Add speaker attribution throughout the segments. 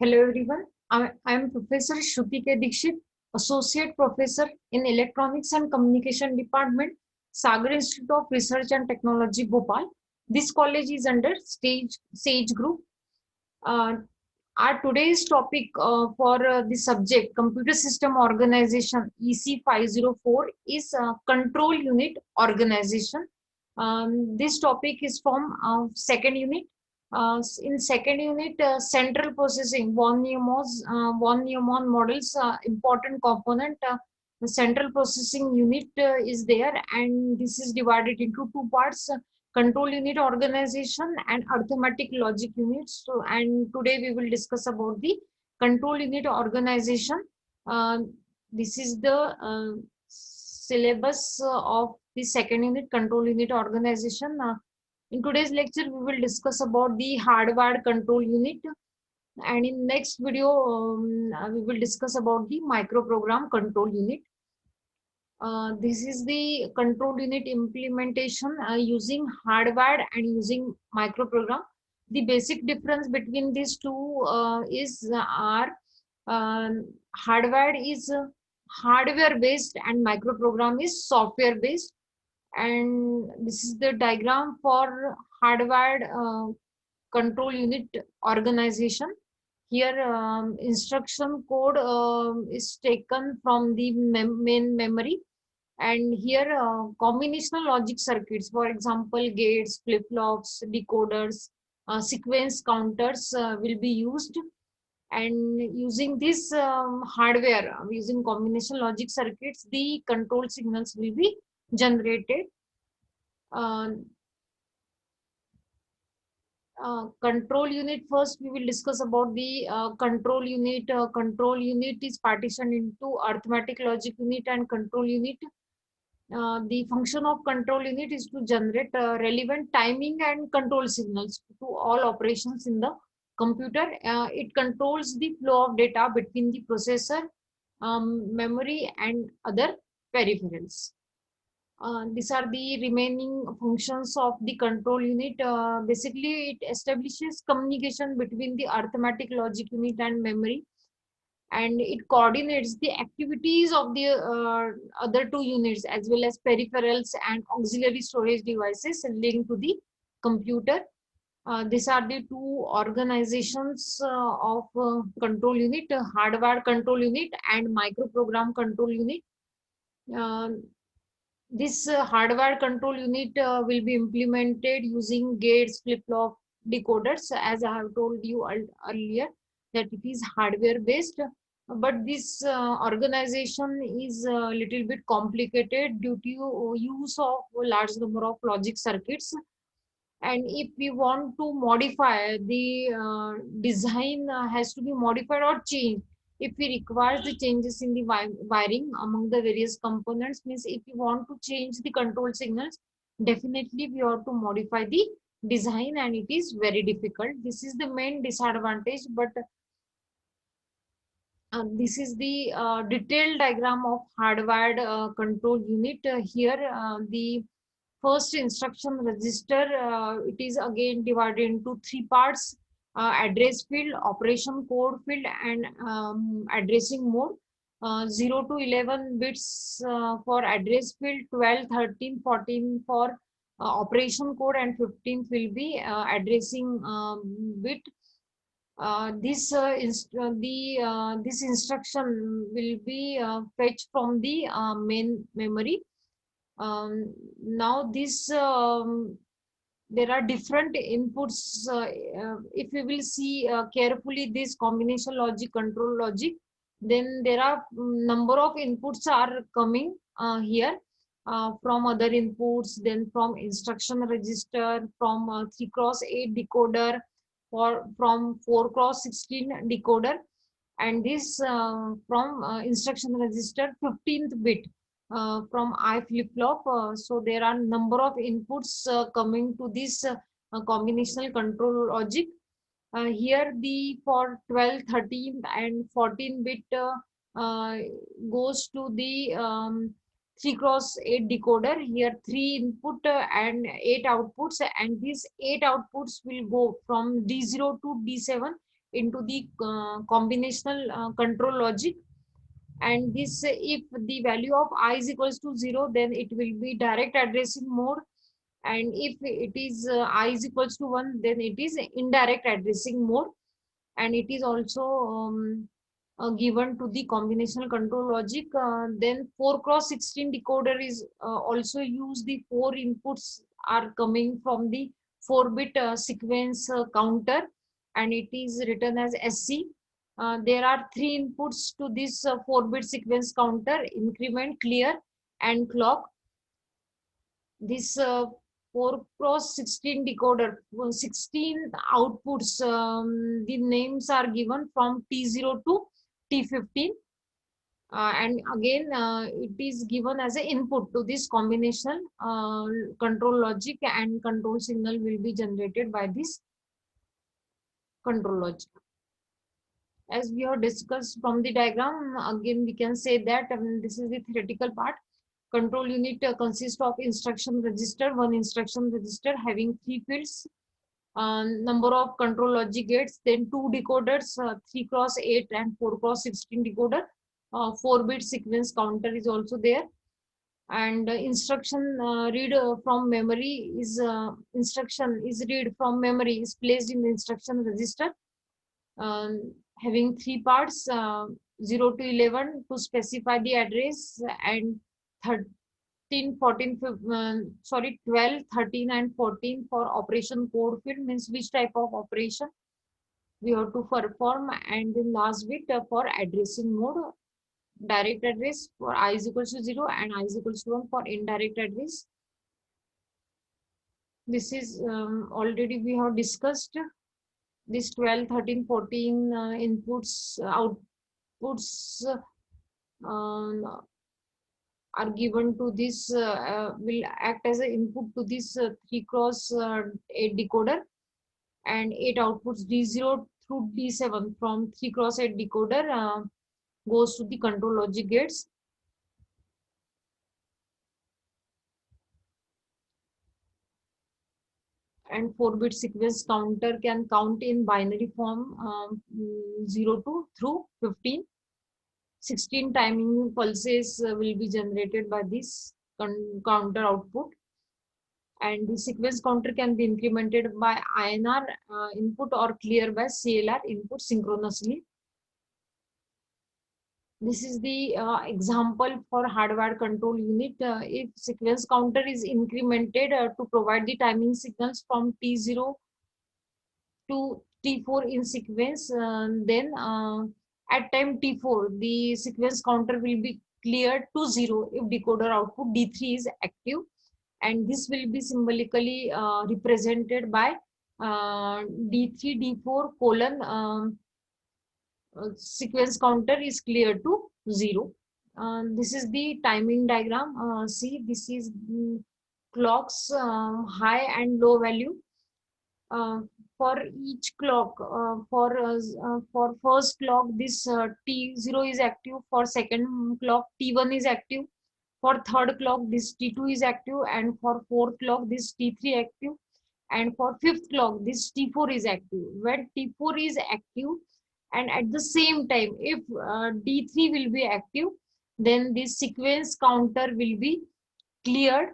Speaker 1: Hello everyone. I am Professor Shruti K. Dikshit, Associate Professor in Electronics and Communication Department, Sagar Institute of Research and Technology, Bhopal. This college is under Sage Group. Uh, our today's topic for the subject Computer System Organization EC 504 is Control Unit Organization. This topic is from second unit. In second unit, central processing, von Neumann models, important component. The central processing unit is there, and this is divided into two parts: control unit organization and arithmetic logic units. So, and today we will discuss about the control unit organization. Uh, this is the syllabus of the second unit, control unit organization. In today's lecture, we will discuss about the hardware control unit, and in next video, we will discuss about the microprogram control unit. This is the control unit implementation using hardware and using microprogram. The basic difference between these two is our hardware is hardware based and microprogram is software based. And this is the diagram for hardware control unit organization. Here, instruction code is taken from the main memory, and here combinational logic circuits, for example gates, flip-flops, decoders, sequence counters will be used. And using this hardware, using combination logic circuits, the control signals will be generated. uh, Control unit, first we will discuss about the control unit. Control unit is partitioned into arithmetic logic unit and control unit. The function of control unit is to generate relevant timing and control signals to all operations in the computer. It controls the flow of data between the processor, memory, and other peripherals. These are the remaining functions of the control unit. Basically, it establishes communication between the arithmetic logic unit and memory, and it coordinates the activities of the other two units as well as peripherals and auxiliary storage devices linked to the computer. These are the two organizations of control unit: hardware control unit and microprogram control unit. Uh, this hardware control unit will be implemented using gates, flip-flop, decoders, as I have told you earlier, that it is hardware based. But this organization is a little bit complicated due to use of a large number of logic circuits. And if we want to modify the design, has to be modified or changed. If we require the changes in the wiring among the various components, means if we want to change the control signals, definitely we have to modify the design, and it is very difficult. This is the main disadvantage. But this is the detailed diagram of hardwired control unit. Here, the first instruction register, it is again divided into three parts: address field, operation code field, and addressing mode. 0 to 11 bits for address field, 12, 13, 14 for operation code, and 15th will be addressing bit. This instruction will be fetched from the main memory. Now this there are different inputs. If we will see carefully this combination logic, control logic, then there are number of inputs are coming here from other inputs, then from instruction register, from 3 cross 8 decoder, or from 4 cross 16 decoder, and this from instruction register 15th bit from I flip-flop. So there are number of inputs coming to this combinational control logic. Here the for 12, 13, and 14 bit uh, goes to the 3 cross 8 decoder. Here 3 input and 8 outputs, and these 8 outputs will go from D0 to D7 into the combinational control logic. And this, if the value of I is equals to 0, then it will be direct addressing mode. And if it is I is equals to 1, then it is indirect addressing mode. And it is also given to the combinational control logic. Then 4 cross 16 decoder is also used. The 4 inputs are coming from the 4-bit sequence counter, and it is written as SC. There are 3 inputs to this 4-bit sequence counter: increment, clear, and clock. This 4 cross 16 decoder, 16 outputs, the names are given from T0 to T15. And again, it is given as an input to this combinational control logic, and control signal will be generated by this control logic. As we have discussed from the diagram, again we can say that this is the theoretical part. Control unit consists of instruction register, one instruction register having 3 fields, number of control logic gates, then 2 decoders, 3 cross 8 and 4 cross 16 decoder, 4-bit sequence counter is also there, and instruction read from memory is instruction is read from memory is placed in the instruction register, having 3 parts, 0 to 11 to specify the address, and 13, 14, 12, 13 and 14 for operation code field, means which type of operation we have to perform. And the last bit for addressing mode, direct address for I is equals to 0 and I is equals to 1 for indirect address. This is already we have discussed. This 12, 13, 14 inputs, outputs are given to this, will act as an input to this 3 cross 8 decoder, and 8 outputs D0 through D7 from 3 cross 8 decoder goes to the control logic gates. And 4-bit sequence counter can count in binary form, 0 to through 15. 16 timing pulses will be generated by this counter output. And the sequence counter can be incremented by INR input or clear by CLR input synchronously. This is the example for hardwired control unit. If sequence counter is incremented to provide the timing signals from T0 to T4 in sequence, then at time T4, the sequence counter will be cleared to 0 if decoder output D3 is active, and this will be symbolically represented by D3, D4 colon sequence counter is cleared to 0. This is the timing diagram. See, this is clocks high and low value. For each clock, for first clock, this T0 is active. For second clock, T1 is active. For third clock, this T2 is active, and for fourth clock, this T3 active, and for fifth clock, this T4 is active. When T4 is active, and at the same time, if D3 will be active, then this sequence counter will be cleared,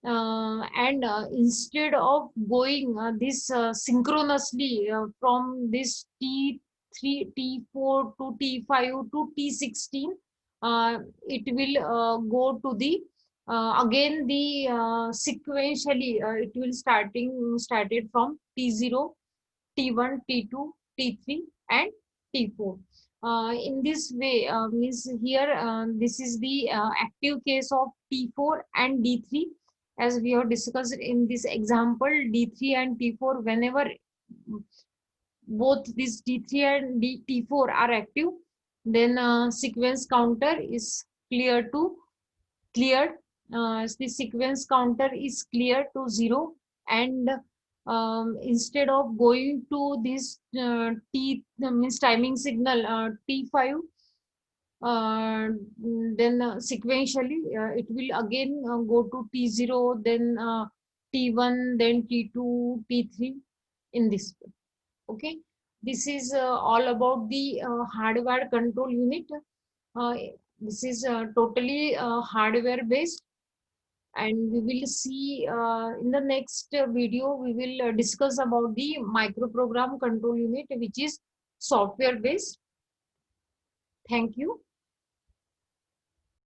Speaker 1: and instead of going this synchronously from this T3, T4 to T5 to T16, it will go to the again the sequentially it will started from T0, T1, T2, T3 and T4. In this way, means here this is the active case of T4 and D3, as we have discussed in this example. D3 and T4, whenever both this T3 and T4 are active, then sequence counter is cleared. The sequence counter is cleared to 0, and instead of going to this T means timing signal T5, then sequentially it will again go to T0, then T1, then T2, T3 in this way. Okay. This is all about the hardware control unit. Uh, this is totally hardware based, and we will see in the next video we will discuss about the microprogram control unit, which is software based. Thank you.